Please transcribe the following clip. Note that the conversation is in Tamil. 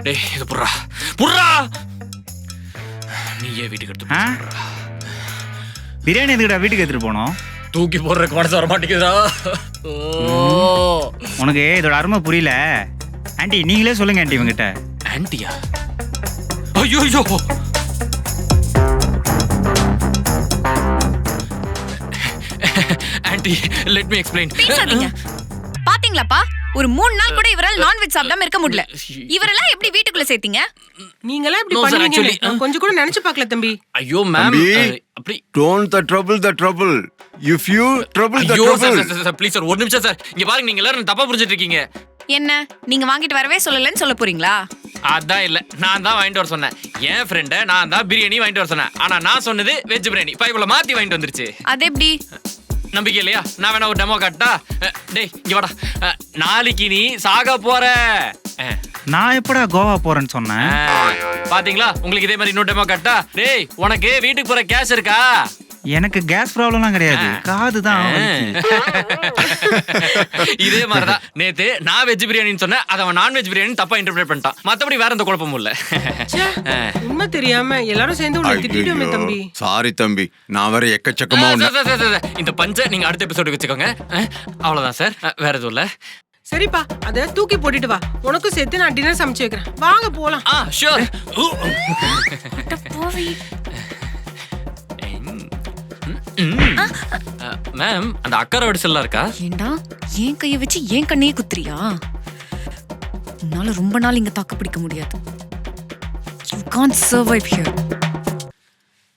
டேய் இது புர்ரா புர்ரா, நீ ஏன் வீட்டுக்கு எடுத்து போறா? பிரியாணி எதுக்குடா வீட்டுக்கு எடுத்துட்டு போனோம்? தூக்கி போடுறதுக்கு மனசு வர மாட்டேங்குதா? உனக்கு இதோட அருமை புரியல. ஆண்டி நீங்களே சொல்லுங்க ஆண்டி இவங்கிட்ட. ஆண்டியா? ஐயோ ஐயோ, ஆண்டி லெட் மீ எக்ஸ்பிளைன். பேசாதீங்க. பாத்தீங்களாப்பா, ஒரு 3 நாள் கூட இவரால் நான்வெஜ் சாப்பிடாம இருக்க முடியல. இவரெல்லாம் எப்படி வீட்டுக்குள்ள சேர்த்தீங்க? நீங்களே இப்படி No, sir, பண்ணுவீங்க actually, நான் கொஞ்சம் கூட நினைச்சு பார்க்கல தம்பி. ஐயோ மேம், தம்பி. அப்படி Don't the trouble. If you trouble the ஐயோ trouble. சார் ப்ளீஸ் சார், ஒரு நிமிஷம் சார். இங்க பாருங்க, நீங்க எல்லாரும் தப்பா புரிஞ்சிட்டு இருக்கீங்க. என்ன நீங்க வாங்கிட்டு வரவே சொல்லலன்னு சொல்ல போறீங்களா? அதான் இல்ல, நான் தான் வாங்கிட்டு வர சொன்னேன். என் ஃப்ரெண்ட நான் தான் பிரியாணி வாங்கிட்டு வர சொன்னேன். ஆனா நான் சொன்னது வெஜ் பிரியாணி. பைபிள மாத்தி வாங்கிட்டு வந்துருச்சு. அது எப்படி? நம்பிக்கை இல்லையா? நான் வேணா ஒரு டெமோ காட்டா? டேய் இங்க வாடா. நாளைக்கு நீ சாக போற. நான் எப்படா கோவா போறேன்னு சொன்னேன்? பாத்தீங்களா, உங்களுக்கு இதே மாதிரி இன்னொரு டெமோ காட்டா? டேய் உனக்கு வீட்டுக்கு போற கேஷ் இருக்கா? எனக்கு கேஸ் ப்ராப்ளம்லாம் கிடையாது, காது தான். இதே மாதிரிதான் நேத்து நான் வெஜ் பிரியாணின்னு சொன்னேன், அதை அவன் நான்வெஜ் பிரியாணி தப்பா இன்டர்பிரேட் பண்ணிட்டான். மத்தபடி வேற எந்த குழப்பமும் இல்ல. உண்மை தெரியாம எல்லாரும் சேர்ந்து உன்னை திட்டிட்டோமே தம்பி. சாரி தம்பி, நான் வேற எக்கச்சக்கமா இந்த பஞ்ச நீங்க அடுத்த எபிசோடுக்கு வச்சுக்கோங்க. அவ்வளவுதான் சார், வேற எதுவும் இல்ல. சரிப்பா, அத தூக்கி போட்டுட்டு வா. உனக்கும் சேர்த்து நான் டின்னர் சமைச்சு வைக்கிறேன். வாங்க போலாம். ஷூர். மேம், அந்த அக்கறை வடிசல்லாம் இருக்கா? ஏண்டா ஏன் கைய வச்சு ஏன் கண்ணையே குத்துறியா? உன்னால ரொம்ப நாள் இங்க தாக்கு பிடிக்க முடியாது. You can't survive here.